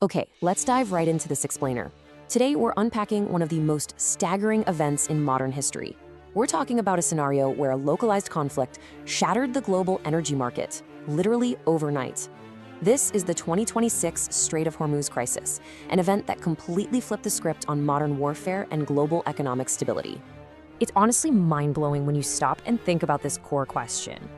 Okay, let's dive right into this explainer. Today, we're unpacking one of the most staggering events in modern history. We're talking about a scenario where a localized conflict shattered the global energy market, literally overnight. This is the 2026 Strait of Hormuz crisis, an event that completely flipped the script on modern warfare and global economic stability. It's honestly mind-blowing when you stop and think about this core question.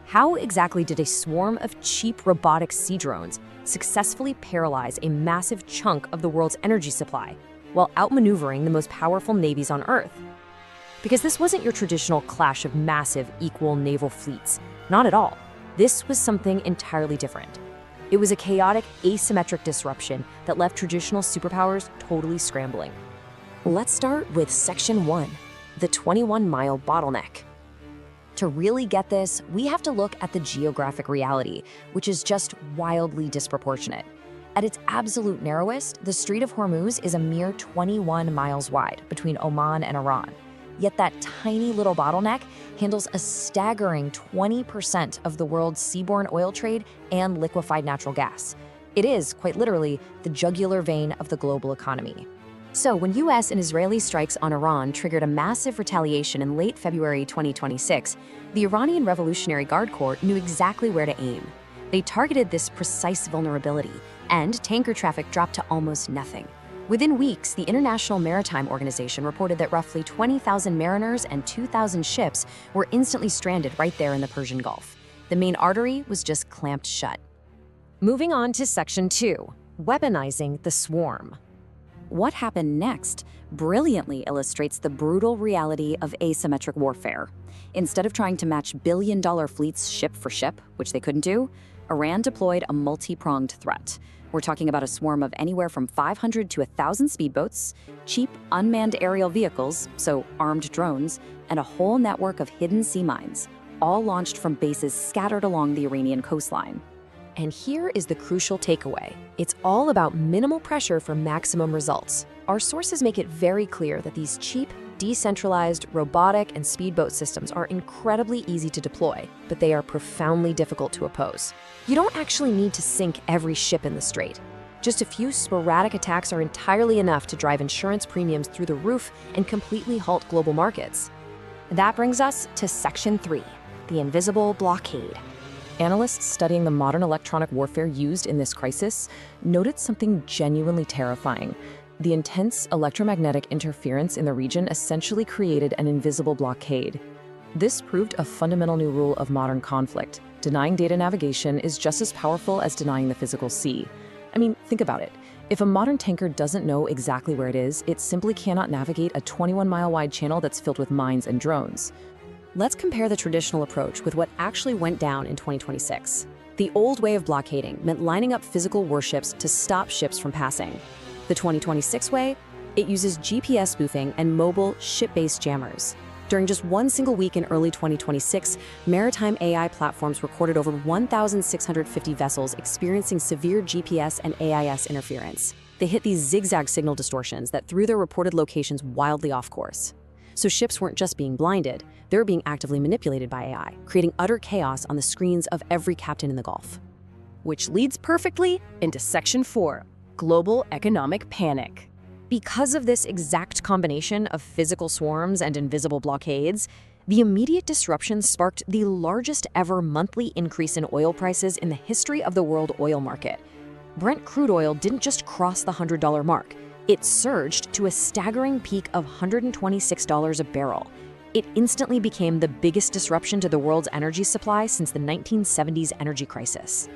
How exactly did a swarm of cheap robotic sea drones successfully paralyze a massive chunk of the world's energy supply while outmaneuvering the most powerful navies on Earth? Because this wasn't your traditional clash of massive, equal naval fleets. Not at all. This was something entirely different. It was a chaotic, asymmetric disruption that left traditional superpowers totally scrambling. Let's start with Section 1, the 21-mile bottleneck. To really get this, we have to look at the geographic reality, which is just wildly disproportionate. At its absolute narrowest, the Strait of Hormuz is a mere 21 miles wide between Oman and Iran. Yet that tiny little bottleneck handles a staggering 20% of the world's seaborne oil trade and liquefied natural gas. It is, quite literally, the jugular vein of the global economy. So when US and Israeli strikes on Iran triggered a massive retaliation in late February 2026, the Iranian Revolutionary Guard Corps knew exactly where to aim. They targeted this precise vulnerability, and tanker traffic dropped to almost nothing. Within weeks, the International Maritime Organization reported that roughly 20,000 mariners and 2,000 ships were instantly stranded right there in the Persian Gulf. The main artery was just clamped shut. Moving on to Section 2, weaponizing the swarm. What happened next brilliantly illustrates the brutal reality of asymmetric warfare. Instead of trying to match billion-dollar fleets ship for ship, which they couldn't do, Iran deployed a multi-pronged threat. We're talking about a swarm of anywhere from 500 to 1,000 speedboats, cheap unmanned aerial vehicles, so armed drones, and a whole network of hidden sea mines, all launched from bases scattered along the Iranian coastline. And here is the crucial takeaway. It's all about minimal pressure for maximum results. Our sources make it very clear that these cheap, decentralized, robotic, and speedboat systems are incredibly easy to deploy, but they are profoundly difficult to oppose. You don't actually need to sink every ship in the strait. Just a few sporadic attacks are entirely enough to drive insurance premiums through the roof and completely halt global markets. That brings us to Section 3, the invisible blockade. Analysts studying the modern electronic warfare used in this crisis noted something genuinely terrifying. The intense electromagnetic interference in the region essentially created an invisible blockade. This proved a fundamental new rule of modern conflict. Denying data navigation is just as powerful as denying the physical sea. I mean, think about it. If a modern tanker doesn't know exactly where it is, it simply cannot navigate a 21-mile-wide channel that's filled with mines and drones. Let's compare the traditional approach with what actually went down in 2026. The old way of blockading meant lining up physical warships to stop ships from passing. The 2026 way, it uses GPS spoofing and mobile ship-based jammers. During just one single week in early 2026, maritime AI platforms recorded over 1,650 vessels experiencing severe GPS and AIS interference. They hit these zigzag signal distortions that threw their reported locations wildly off course. So ships weren't just being blinded, they were being actively manipulated by AI, creating utter chaos on the screens of every captain in the Gulf. Which leads perfectly into Section 4, global economic panic. Because of this exact combination of physical swarms and invisible blockades, the immediate disruption sparked the largest ever monthly increase in oil prices in the history of the world oil market. Brent crude oil didn't just cross the $100 mark. It surged to a staggering peak of $126 a barrel. It instantly became the biggest disruption to the world's energy supply since the 1970s energy crisis.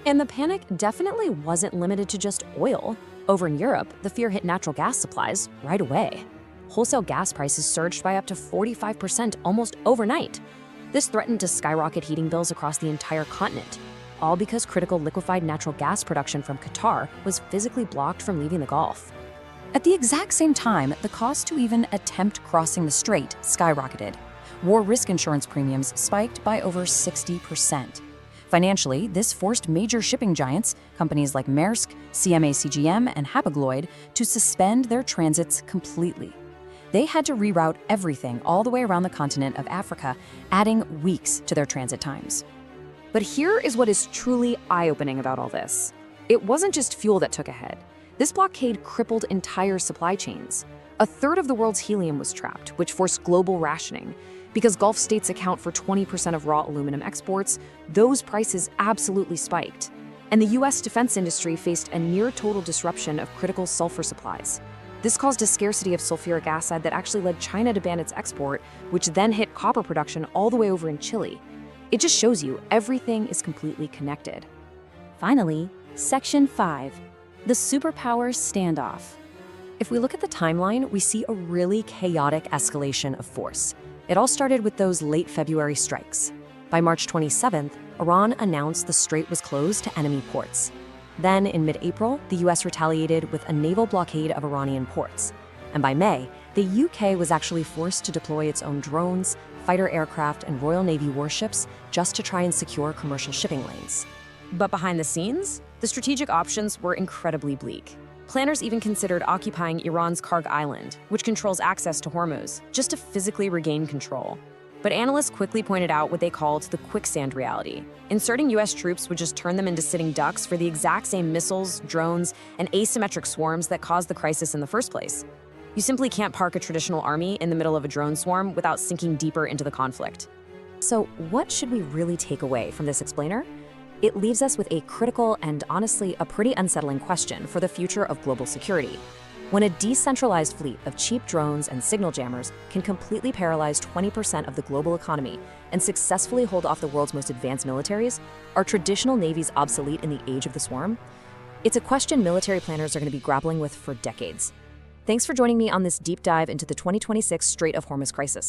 And the panic definitely wasn't limited to just oil. Over in Europe, the fear hit natural gas supplies right away. Wholesale gas prices surged by up to 45% almost overnight. This threatened to skyrocket heating bills across the entire continent, all because critical liquefied natural gas production from Qatar was physically blocked from leaving the Gulf. At the exact same time, the cost to even attempt crossing the strait skyrocketed. War risk insurance premiums spiked by over 60%. Financially, this forced major shipping giants, companies like Maersk, CMA CGM, and Hapag-Lloyd, to suspend their transits completely. They had to reroute everything all the way around the continent of Africa, adding weeks to their transit times. But here is what is truly eye-opening about all this. It wasn't just fuel that took a hit. This blockade crippled entire supply chains. A third of the world's helium was trapped, which forced global rationing. Because Gulf states account for 20% of raw aluminum exports, those prices absolutely spiked. And the US defense industry faced a near-total disruption of critical sulfur supplies. This caused a scarcity of sulfuric acid that actually led China to ban its export, which then hit copper production all the way over in Chile. It just shows you everything is completely connected. Finally, Section 5, the superpowers standoff. If we look at the timeline, we see a really chaotic escalation of force. It all started with those late February strikes. By March 27th, Iran announced the strait was closed to enemy ports. Then, in mid-April, the US retaliated with a naval blockade of Iranian ports. And by May, the UK was actually forced to deploy its own drones, fighter aircraft, and Royal Navy warships just to try and secure commercial shipping lanes. But behind the scenes, the strategic options were incredibly bleak. Planners even considered occupying Iran's Karg Island, which controls access to Hormuz, just to physically regain control. But analysts quickly pointed out what they called the quicksand reality. Inserting US troops would just turn them into sitting ducks for the exact same missiles, drones, and asymmetric swarms that caused the crisis in the first place. You simply can't park a traditional army in the middle of a drone swarm without sinking deeper into the conflict. So what should we really take away from this explainer? It leaves us with a critical and honestly a pretty unsettling question for the future of global security. When a decentralized fleet of cheap drones and signal jammers can completely paralyze 20% of the global economy and successfully hold off the world's most advanced militaries, are traditional navies obsolete in the age of the swarm? It's a question military planners are going to be grappling with for decades. Thanks for joining me on this deep dive into the 2026 Strait of Hormuz crisis.